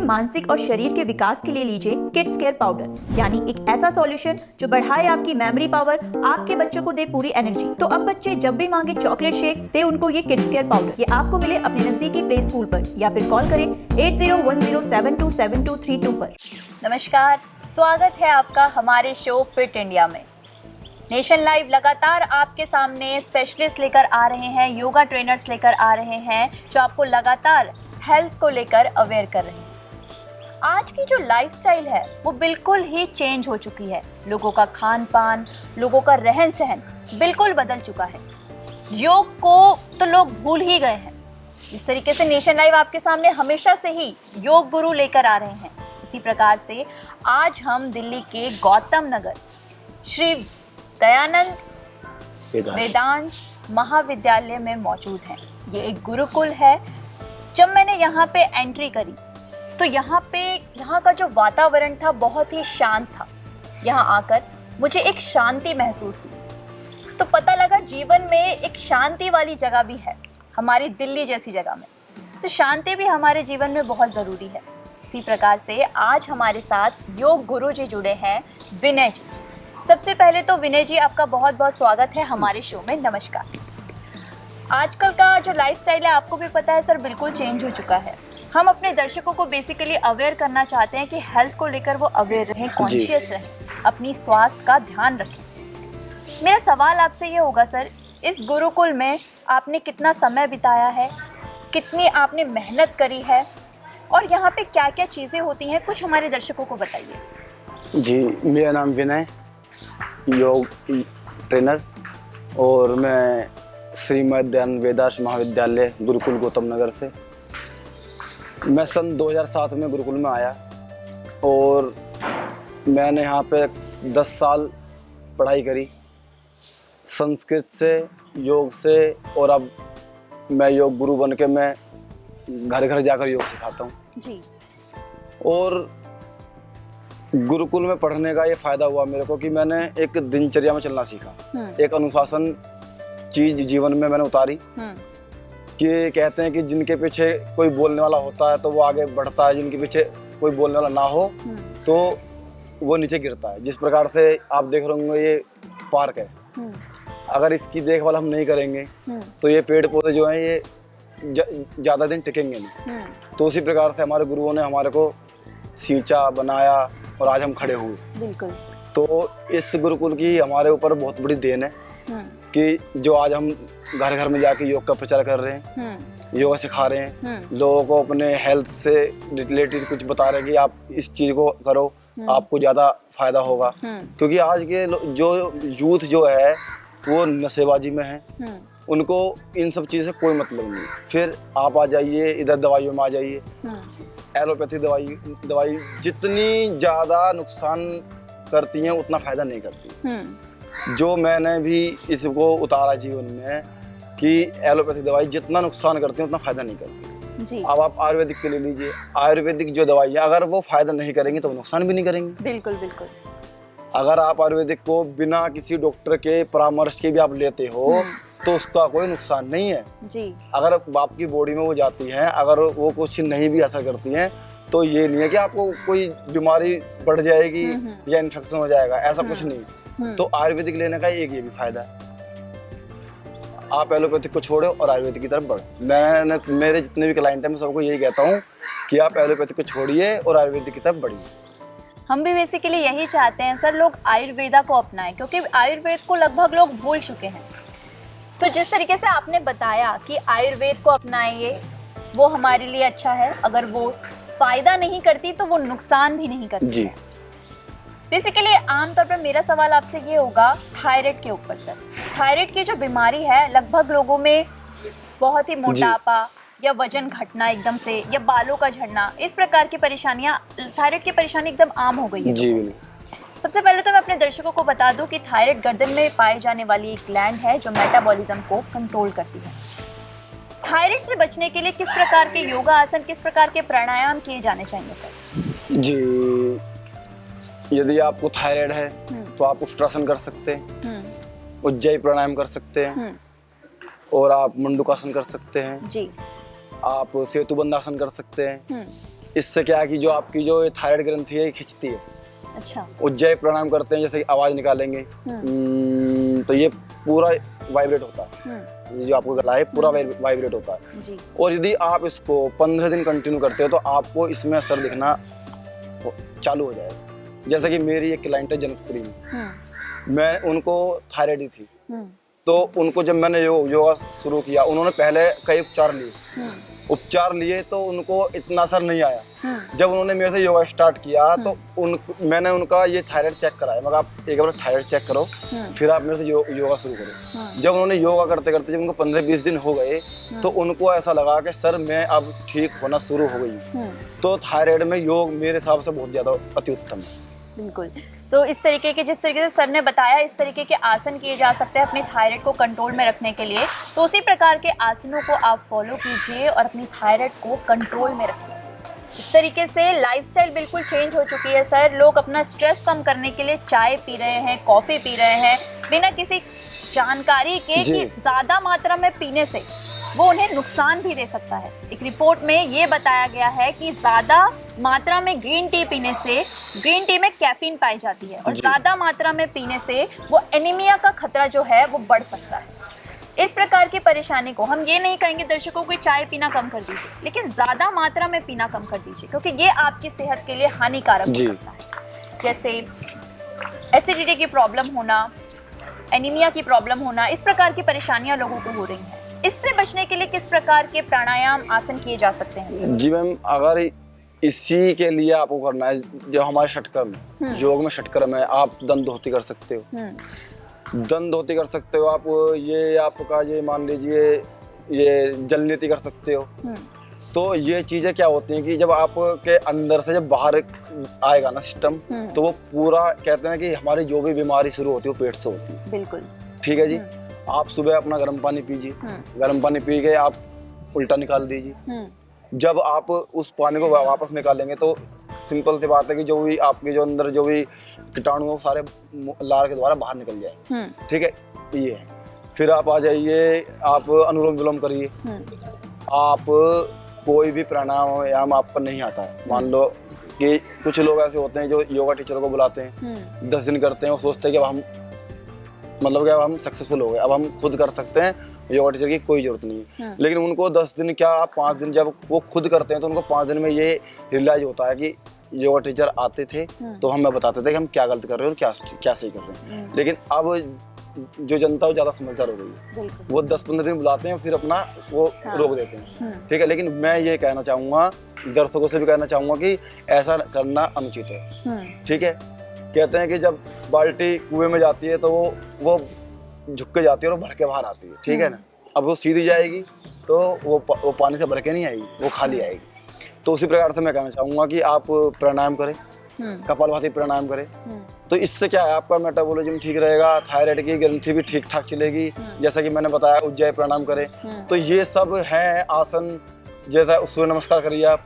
मानसिक और शरीर के विकास के लिए लीजिए किड्स केयर पाउडर, यानी एक ऐसा सॉल्यूशन जो बढ़ाए आपकी मेमोरी पावर, आपके बच्चों को दे पूरी एनर्जी। तो अब बच्चे जब भी मांगे चॉकलेट शेक, दे उनको ये किड्स केयर पाउडर। ये आपको मिले अपने नजदीकी प्ले स्कूल पर या फिर कॉल करें 8010727232 पर। नमस्कार, स्वागत है आपका हमारे शो फिट इंडिया में। नेशन लाइव लगातार आपके सामने स्पेशलिस्ट लेकर आ रहे हैं, योगा ट्रेनर्स लेकर आ रहे हैं जो आपको लगातार हेल्थ को लेकर अवेयर कर रहे हैं। आज की जो लाइफस्टाइल है वो बिल्कुल ही चेंज हो चुकी है। लोगों का खान पान, लोगों का रहन सहन बिल्कुल बदल चुका है। योग को तो लोग भूल ही गए हैं। इस तरीके से नेशन लाइव आपके सामने हमेशा से ही योग गुरु लेकर आ रहे हैं। इसी प्रकार से आज हम दिल्ली के गौतम नगर श्री दयानंद वेदांत महाविद्यालय में मौजूद हैं। ये एक गुरुकुल है। जब मैंने यहाँ पे एंट्री करी तो यहाँ का जो वातावरण था बहुत ही शांत था। यहाँ आकर मुझे एक शांति महसूस हुई, तो पता लगा जीवन में एक शांति वाली जगह भी है हमारी दिल्ली जैसी जगह में। तो शांति भी हमारे जीवन में बहुत ज़रूरी है। इसी प्रकार से आज हमारे साथ योग गुरु जी जुड़े हैं, विनय जी। सबसे पहले तो विनय जी, आपका बहुत बहुत स्वागत है हमारे शो में। नमस्कार। आजकल का जो लाइफस्टाइल है आपको भी पता है सर, बिल्कुल चेंज हो चुका है। हम अपने दर्शकों को बेसिकली अवेयर करना चाहते हैं कि हेल्थ को लेकर वो अवेयर रहें, कॉन्शियस रहें, अपनी स्वास्थ्य का ध्यान रखें। मेरा सवाल आपसे ये होगा सर, इस गुरुकुल में आपने कितना समय बिताया है, कितनी आपने मेहनत करी है और यहाँ पे क्या क्या चीज़ें होती हैं, कुछ हमारे दर्शकों को बताइए। जी, मेरा नाम विनय, योग ट्रेनर, और मैं श्रीमद दयानंद वेदांत महाविद्यालय गुरुकुल गौतम नगर से। मैं सन 2007 में गुरुकुल में आया और मैंने यहाँ पे 10 साल पढ़ाई करी संस्कृत से, योग से, और अब मैं योग गुरु बन के मैं घर घर जाकर योग सिखाता हूँ जी। और गुरुकुल में पढ़ने का ये फ़ायदा हुआ मेरे को कि मैंने एक दिनचर्या में चलना सीखा। एक अनुशासन चीज़ जीवन में मैंने उतारी कि कहते हैं कि जिनके पीछे कोई बोलने वाला होता है तो वो आगे बढ़ता है, जिनके पीछे कोई बोलने वाला ना हो तो वो नीचे गिरता है। जिस प्रकार से आप देख रहे होंगे ये पार्क है, अगर इसकी देखभाल हम नहीं करेंगे तो ये पेड़ पौधे जो हैं ये ज़्यादा दिन टिकेंगे नहीं। तो उसी प्रकार से हमारे गुरुओं ने हमारे को सींचा, बनाया और आज हम खड़े हुए। बिल्कुल। तो इस गुरुकुल की हमारे ऊपर बहुत बड़ी देन है कि जो आज हम घर घर में जाके योग का प्रचार कर रहे हैं, योगा सिखा रहे हैं, लोगों को अपने हेल्थ से रिलेटेड कुछ बता रहे हैं कि आप इस चीज़ को करो, आपको ज़्यादा फायदा होगा। क्योंकि आज के जो यूथ जो है वो नशेबाजी में है, उनको इन सब चीज़ से कोई मतलब नहीं। फिर आप आ जाइए इधर दवाइयों में आ जाइए, एलोपैथी दवाई जितनी ज़्यादा नुकसान करती हैं उतना फ़ायदा नहीं करती। जो मैंने भी इसको उतारा जीवन में कि एलोपैथी दवाई जितना नुकसान करती है उतना फ़ायदा नहीं करती जी। अब आप आयुर्वेदिक के ले लीजिए, आयुर्वेदिक जो दवाइयाँ अगर वो फ़ायदा नहीं करेंगी तो नुकसान भी नहीं करेंगी। बिल्कुल बिल्कुल। अगर आप आयुर्वेदिक को बिना किसी डॉक्टर के परामर्श के भी आप लेते हो तो उसका कोई नुकसान नहीं है जी। अगर आपकी बॉडी में वो जाती हैं, अगर वो कुछ नहीं भी असर करती हैं तो ये नहीं है कि आपको कोई बीमारी बढ़ जाएगी या इन्फेक्शन हो जाएगा, ऐसा कुछ नहीं। तो आयुर्वेदिक लेने का एक ये भी फायदा है, आप एलोपैथिक को छोड़ो और आयुर्वेदिक की तरफ बढ़ो। मेरे जितने भी क्लाइंट हैं मैं सबको यही कहता हूँ कि आप एलोपैथिक को छोड़िए और आयुर्वेदिक की तरफ बढ़िए। हम भी बेसिकली यही चाहते हैं सर, लोग आयुर्वेदा को अपनाएं, क्योंकि आयुर्वेद को लगभग लोग भूल चुके हैं। तो जिस तरीके से आपने बताया कि आयुर्वेद को अपनाइए, वो हमारे लिए अच्छा है। अगर वो फायदा नहीं करती तो वो नुकसान भी नहीं करती जी। बेसिकली आमतौर पर मेरा सवाल आपसे ये होगा थायराइड के ऊपर सर। थायराइड की जो बीमारी है लगभग लोगों में बहुत ही मोटापा या वजन घटना एकदम से या बालों का झड़ना, इस प्रकार की परेशानियां, थायराइड की परेशानी एकदम आम हो गई है जी। सबसे पहले तो मैं अपने दर्शकों को बता दूं कि थायराइड गर्दन में पाए जाने वाली एक ग्लैंड है जो मेटाबॉलिज्म को कंट्रोल करती है। थायराइड से बचने के लिए किस प्रकार के योगा आसन, किस प्रकार के प्राणायाम किए जाने चाहिए सर? जी, यदि आपको थायराइड है तो आप उष्ट्रासन कर सकते हैं, उज्जयी प्राणायाम कर सकते हैं, और आप मंडूकासन कर सकते हैं जी। आप सेतुबंधासन कर सकते हैं। इससे क्या है कि जो आपकी जो थायराइड ग्रंथि है ये खिंचती है। अच्छा। उज्जैय प्राणायाम करते हैं, जैसे कि आवाज निकालेंगे तो ये पूरा वाइब्रेट होता है, ये जो आपको गला है पूरा वाइब्रेट होता है जी। और यदि आप इसको 15 दिन कंटिन्यू करते हो तो आपको इसमें असर दिखना चालू हो जाएगा। जैसे कि मेरी एक क्लाइंट है जनकपुरी में, मैं उनको थायराइड थी, तो उनको जब मैंने योगा शुरू किया, उन्होंने पहले कई उपचार लिए तो उनको इतना असर नहीं आया। जब उन्होंने मेरे से योगा स्टार्ट किया तो मैंने उनका ये थायराइड चेक कराया, मगर आप एक बार थायराइड चेक करो फिर आप मेरे से योगा शुरू करो। जब उन्होंने योगा करते करते जब उनको 15-20 दिन हो गए तो उनको ऐसा लगा कि सर मैं अब ठीक होना शुरू हो गई। तो थायराइड में योग मेरे हिसाब से बहुत ज्यादा अति उत्तम है। बिल्कुल। तो इस तरीके के, जिस तरीके से सर ने बताया, इस तरीके के आसन किए जा सकते हैं अपनी थायराइड को कंट्रोल में रखने के लिए। तो उसी प्रकार के आसनों को आप फॉलो कीजिए और अपनी थायराइड को कंट्रोल में रखिए। इस तरीके से लाइफस्टाइल बिल्कुल चेंज हो चुकी है सर। लोग अपना स्ट्रेस कम करने के लिए चाय पी रहे हैं, कॉफ़ी पी रहे हैं, बिना किसी जानकारी के कि ज़्यादा मात्रा में पीने से वो उन्हें नुकसान भी दे सकता है। एक रिपोर्ट में ये बताया गया है कि ज़्यादा मात्रा में ग्रीन टी पीने से, ग्रीन टी में कैफीन पाई जाती है और ज़्यादा मात्रा में पीने से वो एनीमिया का खतरा जो है वो बढ़ सकता है। इस प्रकार की परेशानी को हम ये नहीं कहेंगे दर्शकों को चाय पीना कम कर दीजिए, लेकिन ज़्यादा मात्रा में पीना कम कर दीजिए, क्योंकि ये आपकी सेहत के लिए हानिकारक हो सकता है। जैसे एसिडिटी की प्रॉब्लम होना, एनीमिया की प्रॉब्लम होना, इस प्रकार की परेशानियां लोगों को हो रही हैं। इससे बचने के लिए किस प्रकार के प्राणायाम, आसन किए जा सकते हैं? जी मैम, अगर इसी के लिए आपको करना है, जो हमारे षटक्रम योग में षटक्रम है, आप दंड धोती कर सकते हो, दंड धोती कर सकते हो आप, ये आपका ये मान लीजिए ये जल नीति कर सकते हो। तो ये चीजें क्या होती हैं कि जब आपके अंदर से जब बाहर आएगा ना सिस्टम, तो वो पूरा कहते हैं कि हमारी जो भी बीमारी शुरू होती है वो पेट से होती है। बिल्कुल ठीक है जी। आप सुबह अपना गर्म पानी पीजिए, गर्म पानी पी के आप उल्टा निकाल दीजिए। जब आप उस पानी को वापस निकालेंगे तो सिंपल सी बात है कि जो भी आपके जो अंदर जो भी कीटाणु वो सारे लार के द्वारा बाहर निकल जाए। ठीक है, ये है। फिर आप आ जाइए, आप अनुलोम विलोम करिए। आप कोई भी प्राणायाम आपको नहीं आता है, मान लो कि कुछ लोग ऐसे होते हैं जो योगा टीचर को बुलाते हैं, 10 दिन करते हैं, वो सोचते हैं कि अब हम मतलब कि अब हम सक्सेसफुल हो गए, अब हम खुद कर सकते हैं, योगा टीचर की कोई जरूरत नहीं है। लेकिन उनको 10 दिन क्या 5 दिन जब वो खुद करते हैं तो उनको 5 दिन में ये रियलाइज होता है कि योगा टीचर आते थे तो हमें बताते थे कि हम क्या गलत कर रहे हैं और क्या सही कर रहे हैं। लेकिन अब जो जनता वो ज्यादा समझदार हो गई है, वो 10-15 दिन बुलाते हैं फिर अपना वो रोक देते हैं। ठीक है, लेकिन मैं ये कहना चाहूँगा, दर्शकों से भी कहना चाहूँगा कि ऐसा करना अनुचित है। ठीक है, कहते हैं कि जब बाल्टी कुएं में जाती है तो वो झुक के जाती है और भर के बाहर आती है। ठीक है ना, अब वो सीधी जाएगी तो वो पानी से भर के नहीं आएगी, वो खाली आएगी। तो उसी प्रकार से मैं कहना चाहूँगा कि आप प्राणायाम करें, कपालभाति प्राणायाम करें, तो इससे क्या है आपका मेटाबॉलिज्म ठीक रहेगा, थायराइड की ग्रंथि भी ठीक ठाक चलेगी। जैसा कि मैंने बताया उज्जैय प्राणायाम करें, तो ये सब है आसन। जैसा सूर्य नमस्कार करिए आप।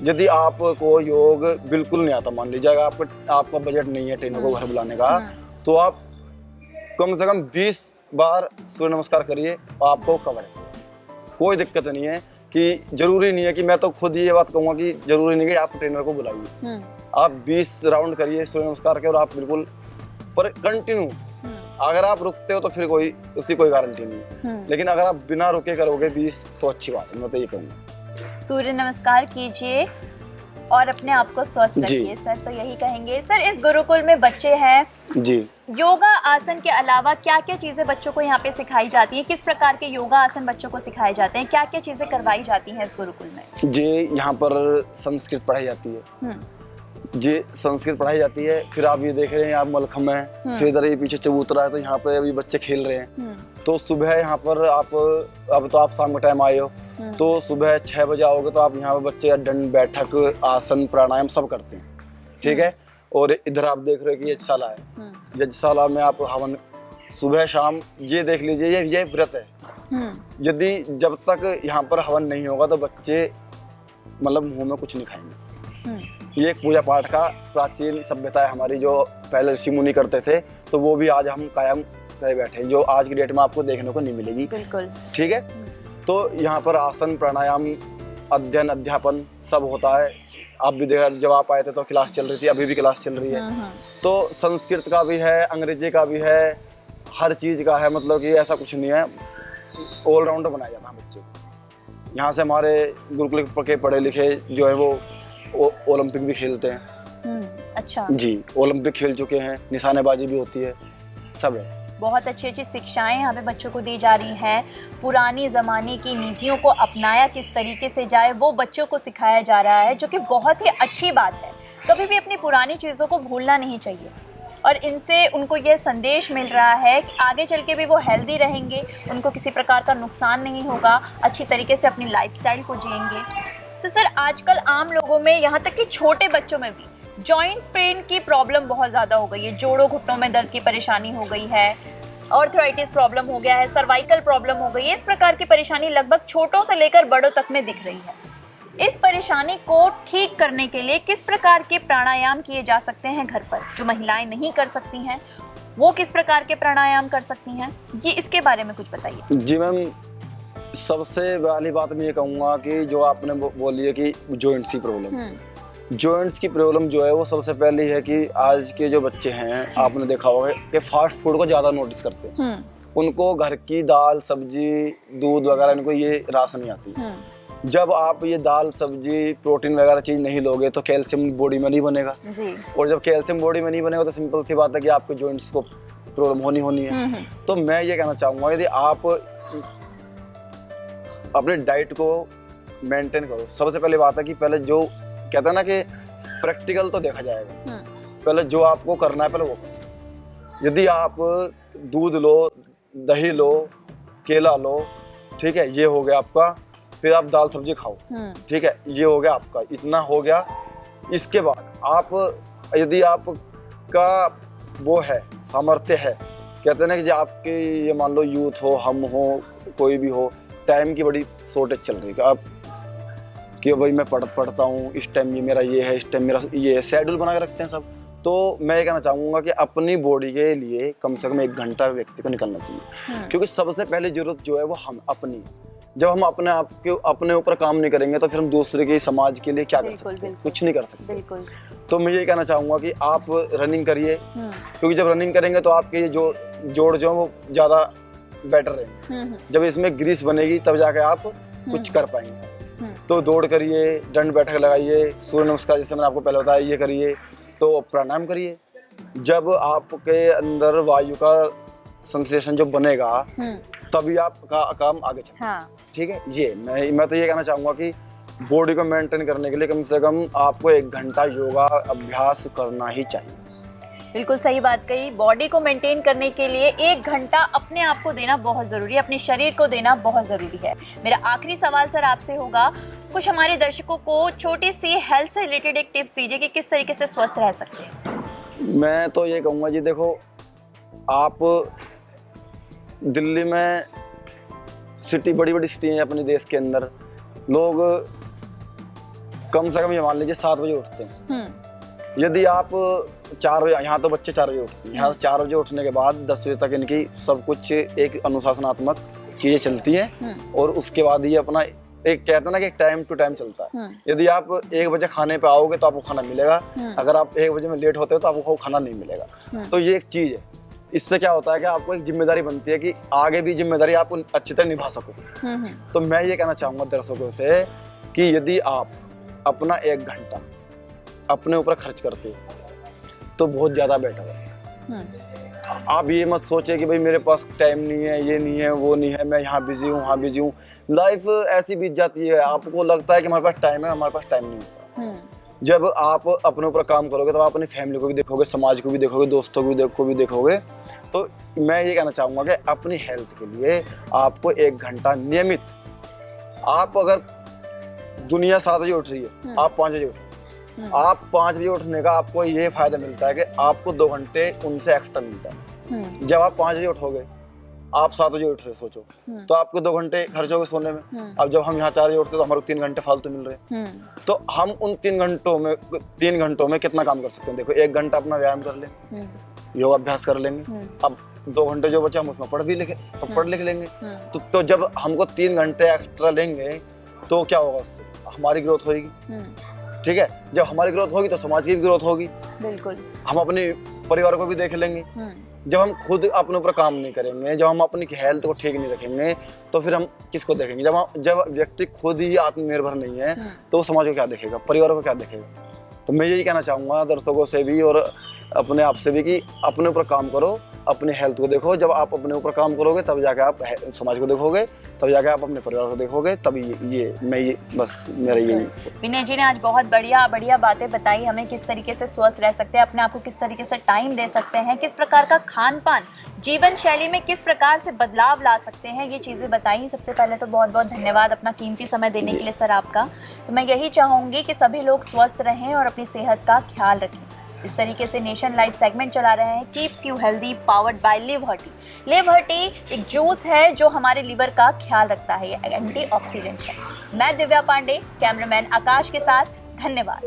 यदि आपको योग बिल्कुल नहीं आता, मान लीजिए आपका बजट नहीं है ट्रेनर को घर बुलाने का, तो आप कम से कम 20 बार सूर्य नमस्कार करिए, आपको कवर है, कोई दिक्कत नहीं है। कि जरूरी नहीं है कि मैं तो खुद ये बात कहूँगा कि जरूरी नहीं कि आप ट्रेनर को बुलाइए, आप 20 राउंड करिए सूर्य नमस्कार के और आप बिल्कुल पर कंटिन्यू। अगर आप रुकते हो तो फिर उसकी कोई गारंटी नहीं है, लेकिन अगर आप बिना रुके करोगे 20 तो अच्छी बात है, मैं तो ये कहूँगा। सूर्य नमस्कार कीजिए और अपने आप को स्वस्थ रखिए सर, तो यही कहेंगे। सर, इस गुरुकुल में बच्चे हैं जी, योगा आसन के अलावा क्या क्या चीजें बच्चों को यहाँ पे सिखाई जाती हैं? किस प्रकार के योगा आसन बच्चों को सिखाए जाते हैं? क्या क्या चीजें करवाई जाती हैं इस गुरुकुल में? जी, यहाँ पर संस्कृत पढ़ाई जाती है। जी, संस्कृत पढ़ाई जाती है। फिर आप ये देख रहे हैं, आप मलखम है, फिर इधर ये पीछे चबूतरा है, तो यहाँ पे अभी बच्चे खेल रहे हैं। तो सुबह यहाँ पर अब तो आप शाम के टाइम आए हो, तो सुबह 6 बजे आओगे तो आप यहाँ पे बच्चे दंड बैठक आसन प्राणायाम सब करते हैं। ठीक है, और इधर आप देख रहे हो कि यज्ञशाला है, यज्ञशाला में आप हवन सुबह शाम, ये देख लीजिए ये व्रत है। यदि जब तक यहाँ पर हवन नहीं होगा तो बच्चे मतलब मुंह में कुछ नहीं खाएंगे। ये एक पूजा पाठ का प्राचीन सभ्यता है हमारी, जो पहले ऋषि मुनि करते थे, तो वो भी आज हम कायम करे बैठे हैं, जो आज की डेट में आपको देखने को नहीं मिलेगी। बिल्कुल। ठीक है, तो यहाँ पर आसन प्राणायाम अध्ययन अध्यापन सब होता है। आप भी देखा, जब आप आए थे तो क्लास चल रही थी, अभी भी क्लास चल रही है। तो संस्कृत का भी है, अंग्रेजी का भी है, हर चीज़ का है, मतलब कि ऐसा कुछ नहीं है, ऑलराउंडर बनाया जाता है बच्चे को। यहाँ से हमारे गुरुकुल के पढ़े लिखे जो है वो ओलंपिक भी खेलते हैं। अच्छा जी, ओलंपिक खेल चुके हैं, निशानेबाजी भी होती है, सब है। बहुत अच्छी अच्छी शिक्षाएं यहाँ पे बच्चों को दी जा रही हैं। पुरानी ज़माने की नीतियों को अपनाया किस तरीके से जाए वो बच्चों को सिखाया जा रहा है, जो कि बहुत ही अच्छी बात है। कभी भी अपनी पुरानी चीज़ों को भूलना नहीं चाहिए और इनसे उनको यह संदेश मिल रहा है कि आगे चल के भी वो हेल्दी रहेंगे, उनको किसी प्रकार का नुकसान नहीं होगा, अच्छी तरीके से अपनी लाइफस्टाइल को जिएंगे। तो सर, आजकल आम लोगों में, यहाँ तक कि छोटे बच्चों में भी जॉइंट्स पेन की प्रॉब्लम बहुत ज़्यादा हो गई है। जोड़ों घुटनों में दर्द की परेशानी हो गई है, आर्थराइटिस प्रॉब्लम हो गया है, सर्वाइकल प्रॉब्लम हो गई है। इस प्रकार की परेशानी लगभग छोटों से लेकर बड़ों तक में दिख रही है। इस परेशानी को ठीक करने के लिए किस प्रकार के प्राणायाम किए जा सकते हैं घर पर, जो महिलाएं नहीं कर सकती हैं वो किस प्रकार के प्राणायाम कर सकती हैं, ये इसके बारे में कुछ बताइए। जी मैम, सबसे पहली बात मैं ये कहूँगा कि जो आपने बोली है कि जॉइंट्स की प्रॉब्लम, जॉइंट्स की प्रॉब्लम जो है वो सबसे पहली है कि आज के जो बच्चे हैं, आपने देखा होगा कि फास्ट फूड को ज़्यादा नोटिस करते हैं। उनको घर की दाल सब्जी दूध वगैरह इनको ये रास नहीं आती। जब आप ये दाल सब्जी प्रोटीन वगैरह चीज़ नहीं लोगे तो कैल्शियम बॉडी में नहीं बनेगा जी। और जब कैल्शियम बॉडी में नहीं बनेगा तो सिंपल सी बात है कि आपके जॉइंट्स को प्रॉब्लम होनी है। तो मैं ये कहना चाहूँगा, यदि आप अपने डाइट को मेंटेन करो। सबसे पहले बात है कि पहले जो कहते हैं ना कि प्रैक्टिकल तो देखा जाएगा, पहले जो आपको करना है पहले वो करो। यदि आप दूध लो, दही लो, केला लो, ठीक है, ये हो गया आपका। फिर आप दाल सब्जी खाओ, ठीक है, ये हो गया आपका, इतना हो गया। इसके बाद आप, यदि आपका वो है सामर्थ्य है, कहते हैं ना कि जो आपके ये मान लो यूथ हो, हम हो, कोई भी हो, टाइम की बड़ी शॉर्टेज चल रही है। आप कि भाई मैं पढ़ता हूँ, इस टाइम ये मेरा ये है, इस टाइम मेरा ये है, शेड्यूल बना के रखते हैं सब। तो मैं ये कहना चाहूँगा कि अपनी बॉडी के लिए कम से कम 1 घंटा व्यक्ति को निकलना चाहिए, क्योंकि सबसे पहले जरूरत जो है वो हम अपनी। जब हम अपने आप के अपने ऊपर काम नहीं करेंगे तो फिर हम दूसरे के समाज के लिए क्या कर सकते हैं? कुछ नहीं कर सकते। बिल्कुल। तो मैं ये कहना चाहूँगा कि आप रनिंग करिए, क्योंकि जब रनिंग करेंगे तो आपके ये जोड़ जो है वो ज़्यादा बेटर रहेंगे। जब इसमें ग्रीस बनेगी तब जाके आप कुछ कर पाएंगे। तो दौड़ करिए, दंड बैठक लगाइए, सूर्य नमस्कार जैसे मैंने आपको पहले बताया ये करिए, तो प्राणायाम करिए। जब आपके अंदर वायु का संश्लेषण जो बनेगा तभी आप काम आगे चलेगा। ठीक है, ये मैं तो ये कहना चाहूँगा कि बॉडी को मेंटेन करने के लिए कम से कम आपको 1 घंटा योगा अभ्यास करना ही चाहिए। बिल्कुल सही बात कही। बॉडी को मेंटेन करने के लिए 1 घंटा अपने आप को देना बहुत ज़रूरी है, अपने शरीर को देना बहुत ज़रूरी है। मेरा आखिरी सवाल सर आपसे होगा, कुछ हमारे दर्शकों को छोटी सी हेल्थ से रिलेटेड एक टिप्स दीजिए कि किस तरीके से स्वस्थ रह सकते हैं। मैं तो ये कहूँगा जी, देखो आप दिल्ली में सिटी, बड़ी बड़ी सिटी है अपने देश के अंदर, लोग कम से कम ये मान लीजिए 7 बजे उठते हैं। यदि आप 4 बजे, यहाँ तो बच्चे 4 बजे उठते हैं, यहाँ 4 बजे उठने के बाद 10 बजे तक इनकी सब कुछ एक अनुशासनात्मक चीजें चलती हैं और उसके बाद ये अपना एक कहते हैं ना कि टाइम टू टाइम चलता है। यदि आप 1 बजे खाने पे आओगे तो आपको खाना मिलेगा, अगर आप 1 बजे में लेट होते हो तो आपको खाना नहीं मिलेगा। तो ये एक चीज है। इससे क्या होता है कि आपको एक जिम्मेदारी बनती है कि आगे भी जिम्मेदारी आप अच्छी तरह निभा सको। तो मैं ये कहना चाहूँगा दर्शकों से कि यदि आप अपना 1 घंटा अपने ऊपर खर्च करते तो बहुत ज़्यादा बेटर है। आप ये मत सोचे कि भाई मेरे पास टाइम नहीं है, ये नहीं है, वो नहीं है, मैं यहाँ बिजी हूँ, वहाँ बिजी हूँ। लाइफ ऐसी बीत जाती है, आपको लगता है कि हमारे पास टाइम है, हमारे पास टाइम नहीं होता। जब आप अपने ऊपर काम करोगे तो आप अपनी फैमिली को भी देखोगे, समाज को भी देखोगे, दोस्तों को भी देखोगे। तो मैं ये कहना चाहूँगा कि अपनी हेल्थ के लिए आपको 1 घंटा नियमित, आप अगर दुनिया 7 बजे उठ रही है, आप 5 बजे उठो, आप 5 बजे उठने का आपको ये फायदा मिलता है कि आपको 2 घंटे उनसे एक्स्ट्रा मिलता है। जब आप 5 बजे उठोगे, आप 7 बजे उठ रहे सोचो, तो आपको 2 घंटे खर्च हो गए सोने में। अब जब हम यहाँ 4 बजे उठते तो हमारे 3 घंटे फालतू मिल रहे हैं। तो हम उन 3 घंटों में कितना काम कर सकते हैं? देखो, 1 घंटा अपना व्यायाम कर ले, योगा अभ्यास कर लेंगे। अब 2 घंटे जो बचे हम उसमें पढ़ लिख लेंगे। तो जब हमको 3 घंटे एक्स्ट्रा लेंगे तो क्या होगा? उससे हमारी ग्रोथ होगी। ठीक है, जब हमारी ग्रोथ होगी तो समाज की भी ग्रोथ होगी। बिल्कुल। हम अपने परिवार को भी देख लेंगे। जब हम खुद अपने ऊपर काम नहीं करेंगे, जब हम अपनी हेल्थ को ठीक नहीं रखेंगे, तो फिर हम किसको देखेंगे? जब व्यक्ति खुद ही आत्मनिर्भर नहीं है तो वो समाज को क्या देखेगा, परिवार को क्या देखेगा? तो मैं यही कहना चाहूँगा दर्शकों से भी और अपने आप से भी कि अपने ऊपर काम करो, अपनी हेल्थ को देखो। जब आप अपने ऊपर काम करोगे तब जाके आप समाज को देखोगे, तब जाके आप अपने परिवार को देखोगे, तभी ये बस मेरा यही। विनय जी ने आज बहुत बढ़िया बातें बताई हमें, किस तरीके से स्वस्थ रह सकते हैं, अपने आप को किस तरीके से टाइम दे सकते हैं, किस प्रकार का खान पान जीवन शैली में किस प्रकार से बदलाव ला सकते हैं, ये चीज़ें बताई। सबसे पहले तो बहुत बहुत धन्यवाद अपना कीमती समय देने के लिए सर आपका। तो मैं यही चाहूँगी कि सभी लोग स्वस्थ रहें और अपनी सेहत का ख्याल रखें। इस तरीके से नेशन लाइव सेगमेंट चला रहे हैं keeps you healthy, powered by live hearty. Live hearty एक जूस है जो हमारे लीवर का ख्याल रखता है, ये एंटीऑक्सीडेंट है। मैं दिव्या पांडे, कैमरामैन आकाश के साथ, धन्यवाद।